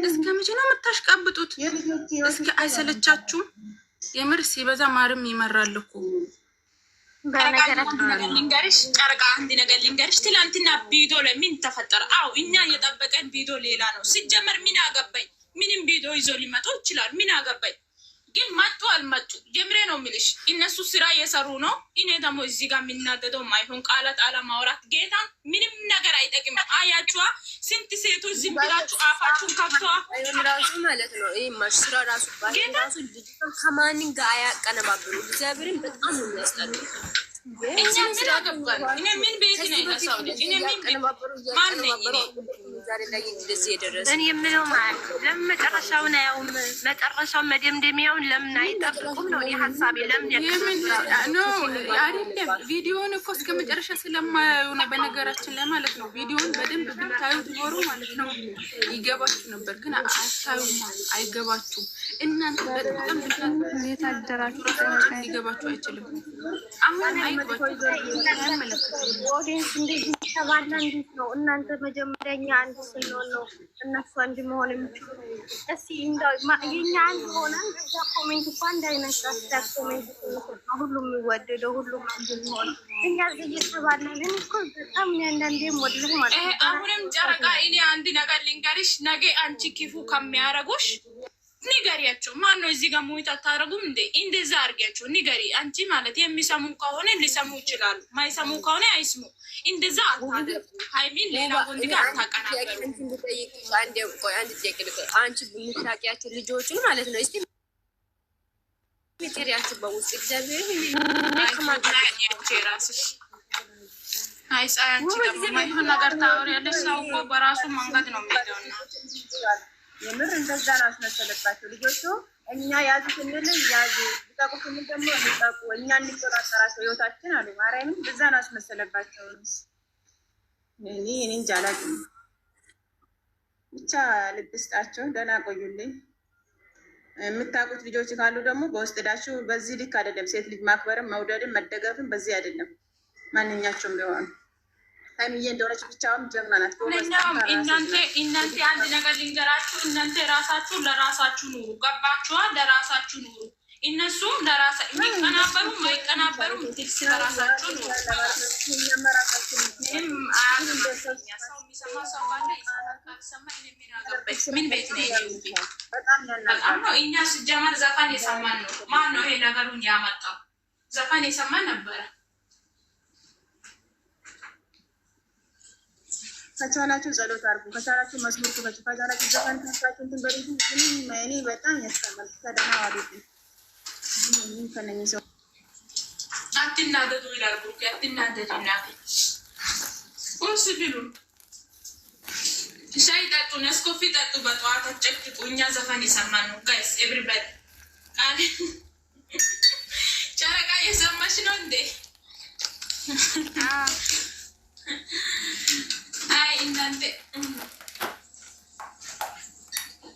እስከ መቼ ነው የምታሽቃብጡት? እስከ አይሰለቻችሁም? የምር ሲበዛ ማርም ይመራል እኮ። ልንገርሽ ጨረቃ አንድ ነገር ልንገርሽ። ትላንትና ቪዲዮ ላይ ምን ተፈጠረ? አው እኛ የጠበቀን ቪዲዮ ሌላ ነው ሲጀመር። ምን አገባኝ? ምንም ቪዲዮ ይዞ ሊመጡ ይችላል። ምን አገባኝ? ግን መጡ አልመጡ ጀምሬ ነው የሚልሽ። እነሱ ስራ እየሰሩ ነው። እኔ ደግሞ እዚህ ጋር የሚናደደው ማይሆን ቃላት አለማውራት ጌታ ምንም ነገር አይጠቅም። አያችኋ ስንት ሴቶች ዝም ብላችሁ አፋችሁን ከፍተዋ ራሱ ማለት ነው። ይሄ ማሽራ ራሱ ባይራሱ ከማንን ጋር አያቀነባብሩ። እግዚአብሔርን በጣም ነው የሚያስጠላው። እኛ ምን አገባን? እኔ ምን ቤት ነኝ? ለሰው ልጅ እኔ ምን ማን ነኝ? ዛሬ ላይ እንደዚህ የደረሰ እኔ የምለው ማለት ለምን መጨረሻውን አያውም? መጨረሻውን መደምደሚያውን ለምን አይጠብቁም ነው ሀሳቤ። ለምን ነው አይደለም። ቪዲዮውን እኮ እስከ መጨረሻ ስለማያዩ ነው። በነገራችን ላይ ማለት ነው ቪዲዮውን በደንብ ብታዩት ኖሮ ማለት ነው ይገባችሁ ነበር። ግን አታዩማ፣ አይገባችሁም። እናንተ በጣም እንዴት አደራችሁ? ሊገባችሁ አይችልም። አሁን ኦዲየንስ እንደዚህ ተባላ እንዴት ነው? እናንተ መጀመሪያኛ አንድ ስንሆን ነው እነሱ አንድ መሆን የሚችሉ። እስኪ እንደው የኛ አንድ ሆነ እዛ ኮሜንት እኮ አንድ አይነት አስተያየት ኮሜንት ነው ሁሉም የሚወደደው ሁሉም አንድ መሆን። እኛ እዚህ እየተባለን እኮ በጣም አንዳንዴ ሞድልህ ማለት ነው። አሁንም ጨረቃ እኔ አንድ ነገር ልንገርሽ፣ ነገ አንቺ ክፉ ከሚያረጉሽ ንገሪያቸው። ማን ነው እዚህ ጋር ሙይት አታረጉም እንዴ? እንደዛ አርጊያቸው ንገሪ። አንቺ ማለት የሚሰሙ ከሆነ ሊሰሙ ይችላሉ፣ ማይሰሙ ከሆነ አይስሙ። እንደዛ አታደርጉ። ሃይሚን ሌላ ወንድ ጋር አታቀናበሩ። አንቺ የምታውቂያቸው ልጆችን ማለት ነው እስቲ ሚጤሪያችሁ በውስጥ እግዚአብሔር ራስሽ አይሳያንቺ ደግሞ ማይሆን ነገር ታወሪያለሽ። ሰው እኮ በራሱ መንገድ ነው የሚሄደውና የምር እንደዛ ነው አስመሰለባቸው ልጆቹ። እኛ ያዙ ስንል ያዙ፣ ልቀቁ ስንል ደግሞ ልቀቁ፣ እኛ እንቆጣጠራቸው ህይወታችን አሉ። ማርያምን እንደዛ ነው አስመሰለባቸው። እኔ እንጃ አላውቅም። ብቻ ልብ ስጣቸው። ደህና ቆዩልኝ። የምታውቁት ልጆች ካሉ ደግሞ በውስጥ ዳችሁ። በዚህ ልክ አይደለም ሴት ልጅ ማክበርም መውደድም መደገፍም በዚህ አይደለም። ማንኛቸውም ቢሆን ሀይሚዬ እንደሆነች ብቻውን ጀግና ናት። እናንተ አንድ ነገር ልንገራችሁ። እናንተ ራሳችሁ ለራሳችሁ ኑሩ። ገባችኋ? ለራሳችሁ ኑሩ። እነሱም ለራሳ የሚቀናበሩ ማይቀናበሩ ትልስ ለራሳችሁ ኑሩ። ሰው የሚሰማ ሰው ባለ ሰማ የሚናገበት ምን ቤት ነው? በጣም ነው። እኛ ስጀመር ዘፈን የሰማን ነው። ማን ነው ይሄ ነገሩን ያመጣው? ዘፈን የሰማን ነበረ። ከቻላችሁ ጸሎት አድርጉ፣ ከቻላችሁ መስሙር ክፈቱ፣ ከቻላችሁ ዘፈን ከፍታችሁ እንትን በሉ። ምንም እኔ በጣም ያስጠላል። ከደህና ዋሉት ከነኚህ ሰው አትናደዱ ይላል ብሩክ። አትናደዱ እናቴ። ቁርስ ብሉ፣ ሻይ ጠጡ፣ ነስኮፊ ጠጡ፣ በጠዋት አጨቅጭቁ። እኛ ዘፈን የሰማን ነው ጋይስ። ኤቭሪባዲ ጨረቃ የሰማሽ ነው እንዴ? አይ እናንተ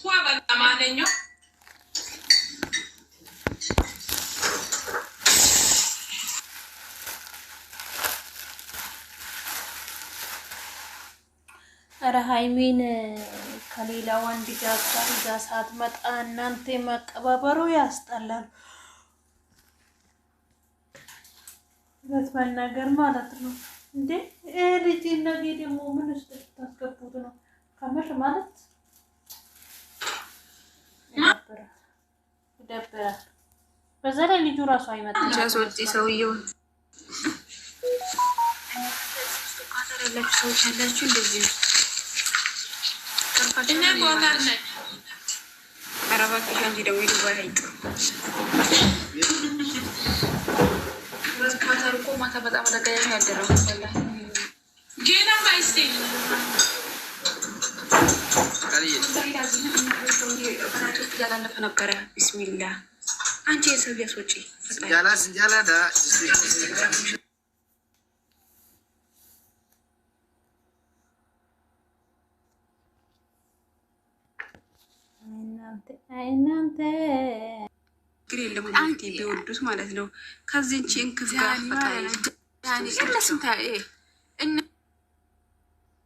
ዋ በጣም አለኛው ኧረ ሃይሚን ከሌላ ወንድ ጋር እዛ ሳትመጣ እናንተ መቀባበሩ ያስጠላል። እውነት መናገር ማለት ነው እንዴ ልጅ ነገ ደግሞ ምን ውስጥ ታስገቡት ነው? ከምር ማለት ይደብራል። በዛ ላይ ልጁ ራሱ አይመጣም። ጃሶቲ ሰውየው ሰዎች ያላችሁ እንደዚህ ነው። እና ቦታር ነን አረባት እንጂ ደውይ ዱባይ አይጥ ወስካታር እኮ ማታ በጣም ተቀያሚ ያደረው ወላሂ ጌና ባይስቴ ያላለፈ ነበረ። ቢስሚላ አንቺ የሰው ያስወጪ ጃላ እናንተ ግን የለም አንተ ቢወዱት ማለት ነው። ከዚህች እንክፍ ጋር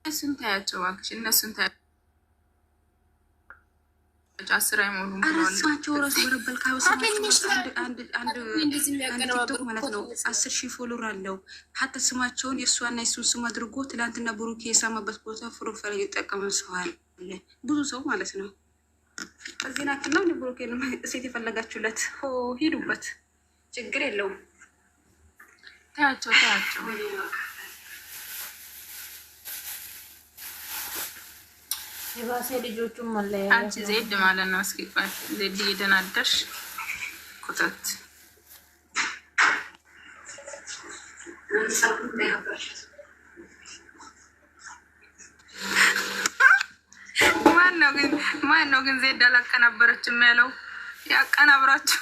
እነሱን ታያቸው እባክሽ፣ እነሱን ታያቸው። 10 አይሞሉም ብለዋል። ስማቸው ራሱ በረበል ካበሰማቸው አንድ ቲክቶክ ማለት ነው 10,000 ፎሎወር አለው። ሀታ ስማቸውን የእሷና የሱን ስም አድርጎ ትላንትና ብሩኬ የሳመበት ቦታ ፕሮፋይል የጠቀመ ሰው አለ። ብዙ ሰው ማለት ነው። በዚህ ናክል ነው ብሩኬ ሴት የፈለጋችሁለት ሂዱበት፣ ችግር የለውም። ታያቸው የባሴ ልጆቹም መለያ አንቺ ዜድ ማለት ነው። እስኪ ቆይ ዜድ እየደናደርሽ ኮተት ማን ነው ግን ዜድ አላቀናበረችም ያለው? ያቀናብራችሁ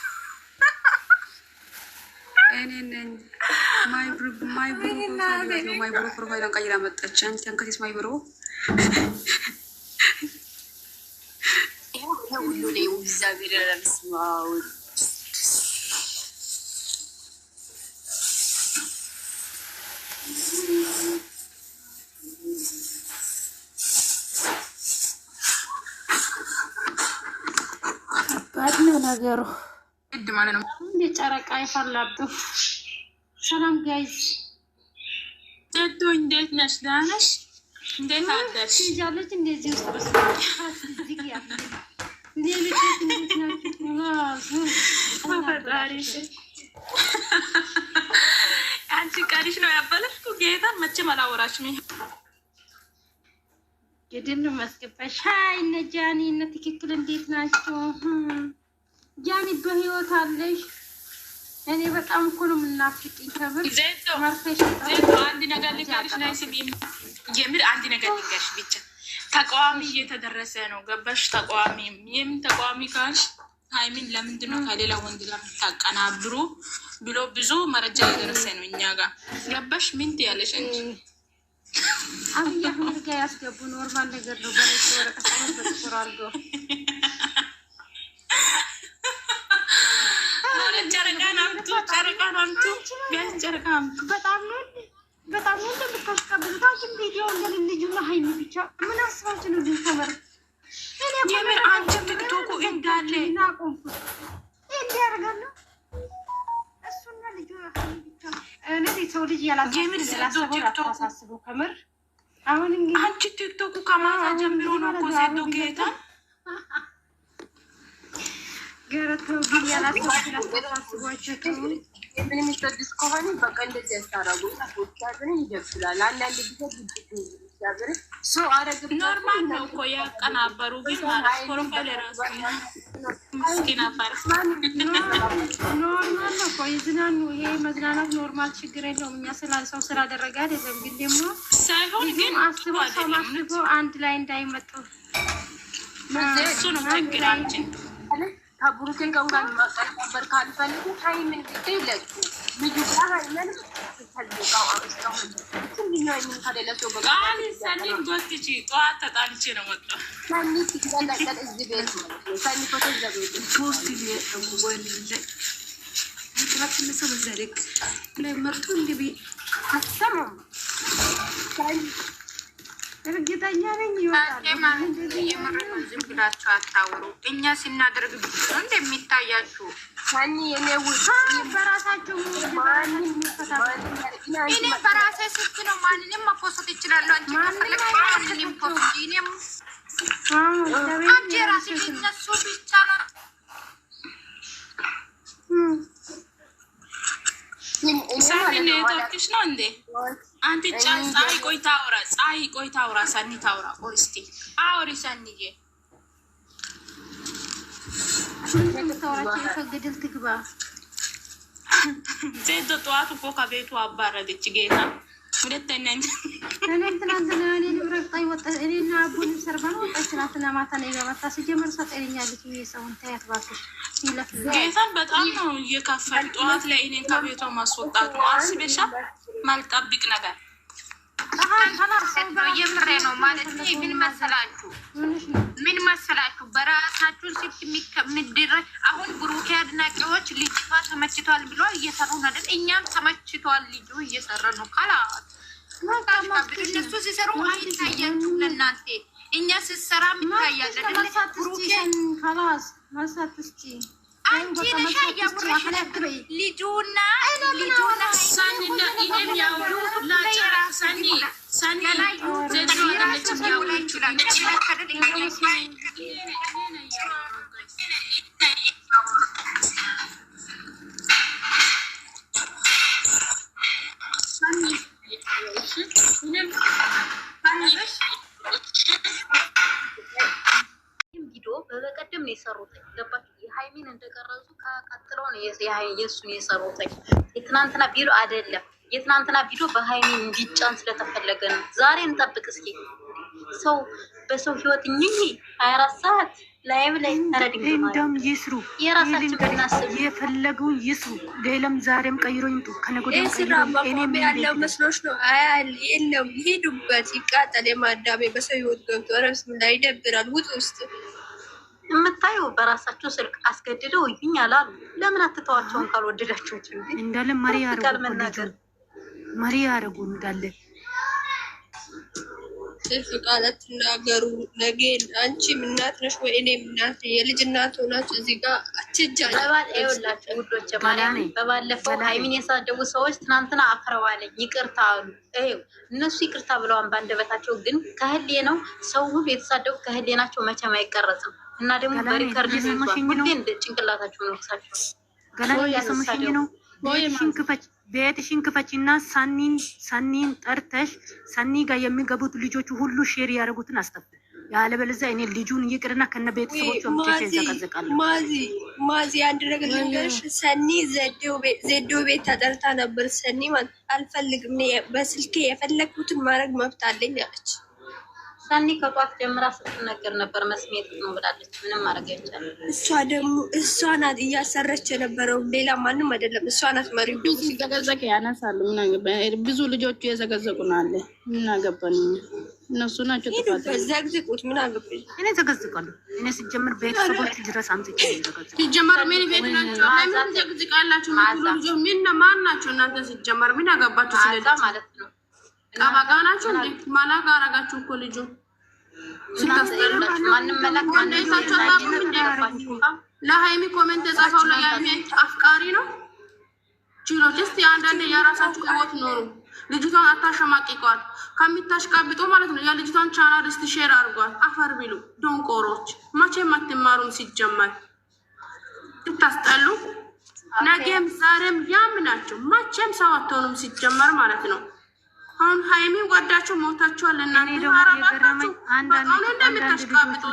ማይ ብሮ ፕሮፋይል ቀይራ መጣች። አንቺ አንከቴስ ማይ ብሮ ሁሉ ላይ እግዚአብሔር ረስማው ባድ ነው ነገሩ። እድ ማለት ነው እንደ ጨረቃ ይፈላብህ። ሰላም ጋይዝ ጀዶ እንዴት ነሽ? ደህና ነሽ? እንዴት አደርሽ? ይዛለች እንደዚህ ውስጥ በስልክ ያለ አንቺ ቀሪሽ ነው ያበለሽ ጌታ መቼም አላወራሽም። የድን መስገባሽ ሀይ እነ ጃኒ እነ ትክክል እንዴት ናቸው? ጃኒ በህይወት አለሽ? እኔ በጣም እኮ ነው የምናፍቅኝ። ከብር ዜዶ አንድ ነገር ልንገርሽ ነው ስሚ፣ የምር አንድ ነገር ልንገርሽ ብቻ። ተቃዋሚ እየተደረሰ ነው ገባሽ? ተቃዋሚ የምን ተቃዋሚ ካልሽ ሃይሚን ለምንድን ነው ከሌላ ወንድ ጋር የምታቀናብሩ ብሎ ብዙ መረጃ እየደረሰ ነው እኛ ጋር ገባሽ? ምን ትያለሽ እንጂ አብይ አህመድ ጋር ያስገቡ ኖርማል ነገር ነው። በነጭ ወረቀት ላይ በጥቁር አድርገው ጨረቃን አምጡ ቢያንስ ጨረቃ አምጡ። በጣም ነው እንደምታስቀብሉት። አንቺ ቪዲዮ እንደልን ልጁና ሃይሚ ብቻ ምን አስባችሁ ነው ልንተመር? የምር አንቺ ቲክቶኩ እንዳለ ናቆምኩ እንዲያርጋለሁ እሱና ልጁ ሃይሚ ብቻ እነዚህ ሰው ልጅ ያላሰበው አታሳስበው ከምር። አሁን እንግዲህ አንቺ ቲክቶኩ ከማታ ጀምሮ ነው እኮ ሴዶ ጌታ ገረቶ ግን ያላሰባችሁ ምንም ይፈድስ ከሆነ በቃ እንደዚህ ያስታራጉ ታቆቻችን ይደብላል። አንዳንድ ጊዜ ይደብር ሰው አረግ ኖርማል ነው እኮ ያቀናበሩ ግን ማለት ፕሮፋይል ራሱ ምስኪና ፈርስ ኖርማል ነው እኮ ይዝናኑ። ይሄ መዝናናት ኖርማል ችግር የለውም። እኛ ሰው ስላደረገ አይደለም። ግን ደግሞ ሳይሆን ግን አስበው ሰው ማስበው አንድ ላይ እንዳይመጡ እሱ ነው ችግራችን። ከቡሩኬን ጋር ማቀናበር ካልፈልጉ ሃይሚን ግዴ ይለቁ። ልጁ ጋር ሃይሚን ተልቀው አውስተው ምንድነው የሚካደለቸው በቃል ሰኒን ጎትቺ ጠዋት ተጣልቼ ነው ወጣ ሰኒ ትገለቀል እዚህ ቤት ነው ሰኒ ፎቶ ዘቤት ፖስት ይየው ወንድ ትራክም ሰው በዘልክ ለመርጡ እንዲቢ አሰማም እርግጠኛ ነኝ ይወጣል። ዝም ብላችሁ አታውሩ። እኛ ስናደርግ ብቻ ነው እንደሚታያችሁ። ሰኒ የኔው በራሳቸው እኔ በራሴ ስልክ ነው ማንንም መፖስት ይችላል። አንቺ ከፈለግሽ ማንንም ፖስት እኔም አንቺ ራስሽ እነሱ ብቻ ነው ሰኒ ኔትወርክሽ ነው እንዴ? አንቺ ፀሐይ ቆይታ አውራ ሰኒ ታውራ። ቆይ እስኪ አውሪ ሰኒዬ። ተወራቸው የፈገደል ትግባ ዜዶ ጠዋት እኮ ከቤቱ አባረደች ጌታ። ሁለተኛ እኔ ትናንትና እኔ ንብረጣይ ወጣ እኔና አቡን ሰርባን ወጣ ትናንትና ማታ ነው የገባታ ሲጀምር ሰጠኛለች ሰውን ታያት ባክሽ ጌታን በጣም ነው እየከፈል ጠዋት ላይ እኔን ከቤቷ ማስወጣቱ አስበሻ ማልጠብቅ ነገር የምሬ ነው ማለት ነው። ምን መሰላችሁ በራሳችሁ ሲት ምድር አሁን ብሩኬ አድናቂዎች ልጅቷ ተመችቷል ብሎ እየሰሩ አይደል? እኛም ተመችቷል ልጁ እየሰራ ነው። ካላት እነሱ ሲሰሩ አይታያችሁም ለእናንተ እኛ ስሰራ ምታያለን خلاص ማሳት እስቲ አንቺ ነሽ ያወራሽ ልጁና ሳኒና ኢኔም ያወሩ ላጨራ ሳኒ ዘዶ አለች ያወሩ ይችላል ቪዲዮ በቀደም ነው የሰሩት። ገባችሁ? የሃይሚን እንደቀረጹ ከቀጥለው ነው የእሱን የሰሩት። የትናንትና ቪዲዮ አይደለም። የትናንትና ቪዲዮ በሃይሚን እንዲጫን ስለተፈለገ ነው። ዛሬ እንጠብቅ እስኪ። ሰው በሰው ህይወት እኚህ 24 ሰዓት ላይቭ ላይ እንደም ይስሩ፣ የራሳችን ብናስብ የፈለገውን ይስሩ። ሌላም ዛሬም ቀይሮ ይምጡ፣ ከነገወዲያም ቀይሮ እኔም ያለው መስሎሽ ነው። የለም ሄዱበት፣ ይቃጠል። የማዳሜ በሰው ህይወት ገብቶ ረብስ ላይ ይደብራል። ውጥ ውስጥ የምታየው በራሳቸው ስልክ አስገድደው ይኝ አላሉ። ለምን አትተዋቸውን ካልወደዳቸው እንዳለ መሪ ያረጉ እንዳለ ስልክ ቃላት ትናገሩ። ነገ አንቺም እናት ነሽ ወይ እኔም እናት የልጅ እናት ሆናችሁ እዚህ ጋር አትጃጅ። ይኸውላችሁ ውዶቼ በባለፈው ሃይሚን የሳደቡ ሰዎች ትናንትና አፍረዋለኝ ይቅርታ አሉ። ይኸው እነሱ ይቅርታ ብለዋን በአንደበታቸው፣ ግን ከህሌ ነው ሰው ሁሉ የተሳደቡ ከህሌ ናቸው። መቼም አይቀረጽም። እና ደግሞ በሪከርድ ሁሌ እንደ ጭንቅላታቸው ነው ክሳቸው ገና እየሰማሽኝ ነው። ቤትሽን ክፈችና ሰኒን ጠርተሽ ሰኒ ጋር የሚገቡት ልጆቹ ሁሉ ሼር ያደረጉትን አስጠፍ። ያለበለዚያ እኔ ልጁን ይቅርና ከነ ቤተሰቦቹ አምጥቼ ዘቀዘቃለሁ። ማዚ አንድ ነገር ልንገርሽ፣ ሰኒ ዜዶ ቤት ተጠርታ ነበር። ሰኒ ማለት አልፈልግም፣ በስልኬ የፈለግኩትን ማድረግ መብት አለኝ አለች። ሰኒ ከጧት ጀምራ ስትነገር ነበር። መስሜት ነው ብላለች። ምንም ማድረግ አይቻልም። እሷ ደግሞ እሷ ናት እያሰረች የነበረው፣ ሌላ ማንም አይደለም። እሷ ናት መሪው። ሲዘገዘቅ ያነሳሉ። ምን አገባኝ? ብዙ ልጆቹ የዘገዘቁ ነው አለ። ምን አገባኝ? እነሱ ናቸው ጥፋት። ዘግዝቁት። ምን አገባኝ? እኔ ዘገዝቃለሁ። እኔ ሲጀምር ቤተሰቦች ድረስ አምጥቼ ዘገዝቃለሁ። ሲጀመር ምን ቤት ናቸው? ለምን ዘግዝቃላችሁ? ልጆች ምን ማን ናቸው እናንተ? ሲጀመር ምን አገባችሁ? ስለዚህ ማለት ነው ቃባጋ ናቸው እንዴ? ማላጋ አረጋችሁ እኮ ልጁ ለሃይሚ ኮሜንት የጻፈው ለሃይሚ አፍቃሪ ነው። ችሎች እስቲ አንዳንድ የራሳችሁ ህይወት ኖሩ። ልጅቷን አታሸማቂቋል። ከሚታሽቃብጦ ማለት ነው። የልጅቷን ቻናል እስቲ ሼር አድርጓል። አፈር ቢሉ ዶንቆሮች መቼም አትማሩም። ሲጀመር ትታስጠሉ። ነገም ዛሬም ያም ናቸው። መቼም ሰው አትሆኑም ሲጀመር ማለት ነው። አሁን ሃይሚ ወዳችሁ ሞታችኋል። እናንተ አራባችሁ አሁን እንደምታሽቃብጡ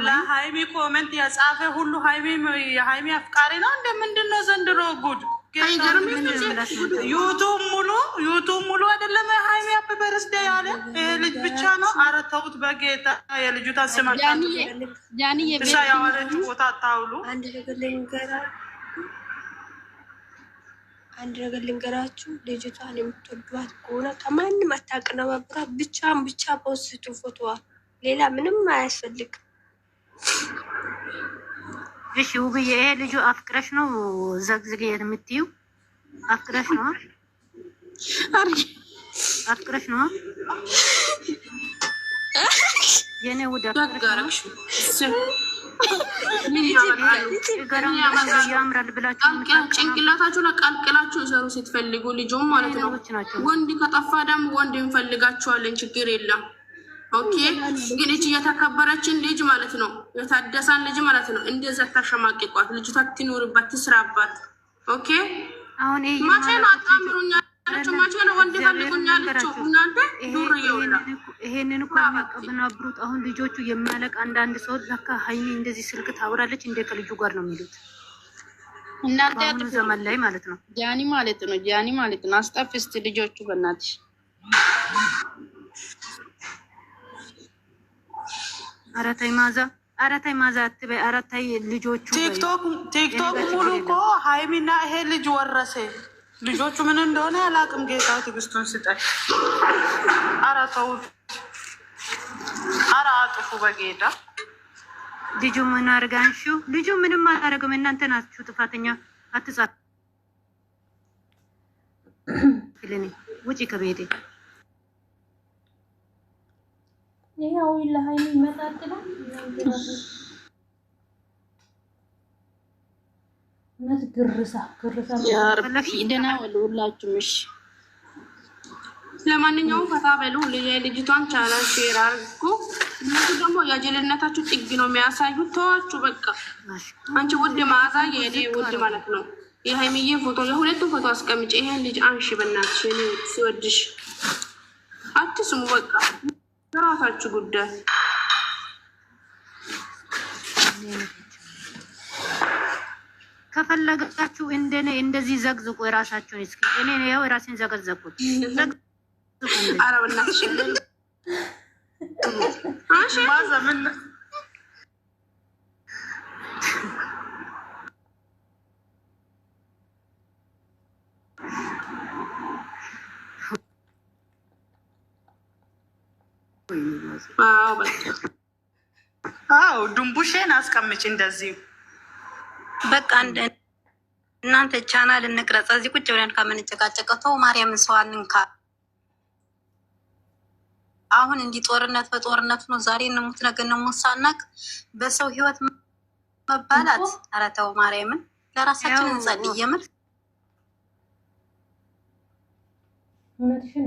ለሃይሚ ኮሜንት የጻፈ ሁሉ ሃይሚ አፍቃሪ ነው። እንደምንድን ነው ዘንድሮ ጉድ? ዩቱብ ሙሉ አይደለም ሃይሚ ሃፒ በርዝዴ ያለ ልጅ ብቻ ነው። ኧረ ተውት በጌታ። የልጁታን ስም ብቻ ያወረችው ቦታ አታውሉ። አንድ ነገር ልንገራችሁ፣ ልጅቷን የምትወዷት ከሆነ ከማንም አታቀነባብራት። ብቻ ፖስቱ ፎቶዋ፣ ሌላ ምንም አያስፈልግም። እሺ ውብዬ፣ ይሄ ልጁ አፍቅረሽ ነው ዘግዝግ የምትዩ? አፍቅረሽ ነው? አፍቅረሽ ነው? የኔ ውድ አፍቅረሽ ያምራል ብላችሁ ጭንቅላታችሁ ቀልቅላችሁ ይሰሩ ስትፈልጉ ልጁም ማለት ነው። ወንድ ከጠፋ ደግሞ ወንድ እንፈልጋችኋለን፣ ችግር የለም። ኦኬ። ግን እቺ የተከበረችን ልጅ ማለት ነው፣ የታደሳን ልጅ ማለት ነው። እንደዛ ታሸማቅቋት። ልጅቷ ትኑርባት፣ ትስራባት። ኦኬ። አሁን ይሄ ማቼ ነው አጣምሩኛ አለች። ማቼ ነው ወንድ ፈልጉኛለች። እናንተ ዱር ይውላ ይሄንን እኮ የሚያቀብናብሩት አሁን ልጆቹ የሚያለቅ አንዳንድ ሰው ለካ ሃይሚ እንደዚህ ስልክ ታወራለች እንደ ከልጁ ጋር ነው የሚሉት። እናንተ አሁን ዘመን ላይ ማለት ነው። ጃኒ ማለት ነው። አስጠፍ እስቲ ልጆቹ በእናትሽ። ኧረ ተይ ማዛ አትበይ። ኧረ ተይ ልጆቹ ቲክቶክ ሙሉ እኮ ሃይሚና ይሄ ልጅ ወረሰ። ልጆቹ ምን እንደሆነ ያላቅም። ጌታው ትዕግስቱን ስጠኝ። ኧረ ተው፣ ኧረ አጥፉ በጌታ። ልጁ ምን አርጋንሹ? ልጁ ምንም አላደረገም። እናንተ ናችሁ ጥፋተኛ። አትጻፍ ውጪ ከቤቴ። ይሄው ለሃይሚ መጣጥላ እናት ግርሳ ያ ረቢ ደህና ዋሉ ሁላችሁም። እሺ ለማንኛውም ፈታ በሉ። ልጅቷን ቻናል ሼር አድርጉ። እነሱ ደግሞ የጀልነታችሁ ጥግ ነው የሚያሳዩት። ተዋችሁ በቃ። አንቺ ውድ መዓዛ የኔ ውድ ማለት ነው የሃይሚዬ ፎቶ የሁለቱም ፎቶ አስቀምጪ። ይሄን ልጅ አንሺ በእናትሽ። እኔ ሲወድሽ አትስሙ በቃ የራሳችሁ ጉዳይ። ከፈለጋችሁ እንደኔ እንደዚህ ዘግዝቁ የራሳችሁን። እስኪ እኔ ያው የራሴን ዘገዘቁት። ኧረ በእናትሽ አንሺ ማዘምን ድንቡሽን አስቀምጪ እንደዚህ በቃ እናንተ ቻናል እንቅረጸ እዚህ ቁጭ ብለን ከምንጨቃጨቀው ተው ማርያምን ሰው አንንካ። አሁን እንዲህ ጦርነት በጦርነት ነው። ዛሬ እንሙት ነገ እንሙት ሳናቅ በሰው ህይወት መባላት። ኧረ ተው ማርያምን ለራሳችን እንጸልይ። የምር እውነትሽን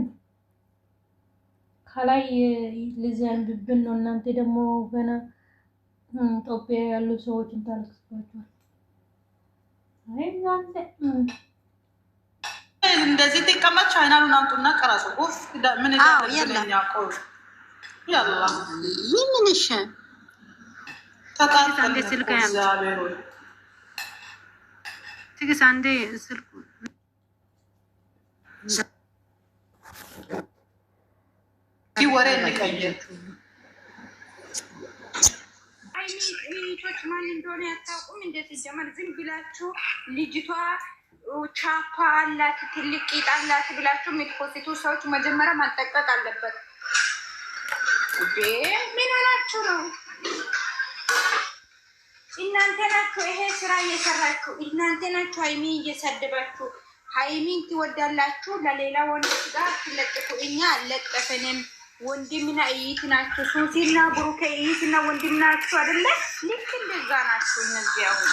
ከላይ ለዚያን ብብን ነው። እናንተ ደግሞ ገና ኢትዮጵያ ያሉ ሰዎችን ታልክስባቸዋል። አይ እናንተ እንደዚህ ተቀመጥ። ቻናሉን አምጡና ቀራሱ ኡፍ ምን ይላልኛ ቆይ ያላ ምንሽ ተቃጣ አንዴ ስልክ ያምጡ ትግስ አንዴ ስልክ ወሬ እንቀይር። አይኒቶች ማን እንደሆነ ያታውቁም። እንደዚህ ጀመር ዝም ብላችሁ ልጅቷ ቻፓ አላት ትልቅ ቂጥ አላት ብላችሁ የምትፖስቱ ሰዎች መጀመሪያ ማጠቀቅ አለበት። ምን ሆናችሁ ነው? እናንተ ናችሁ ይሄ ስራ እየሰራችሁ፣ እናንተ ናችሁ ሃይሚ እየሰደባችሁ። ሃይሚን ትወዳላችሁ፣ ለሌላ ወንዶች ጋር ትለጥፉ። እኛ አለጠፈንም። ወንድምና እይት ናችሁ። ሱሲና ብሩኬ እይትና ወንድም ናችሁ አይደለ? ልክ እንደዛ ናችሁ እነዚህ አሁን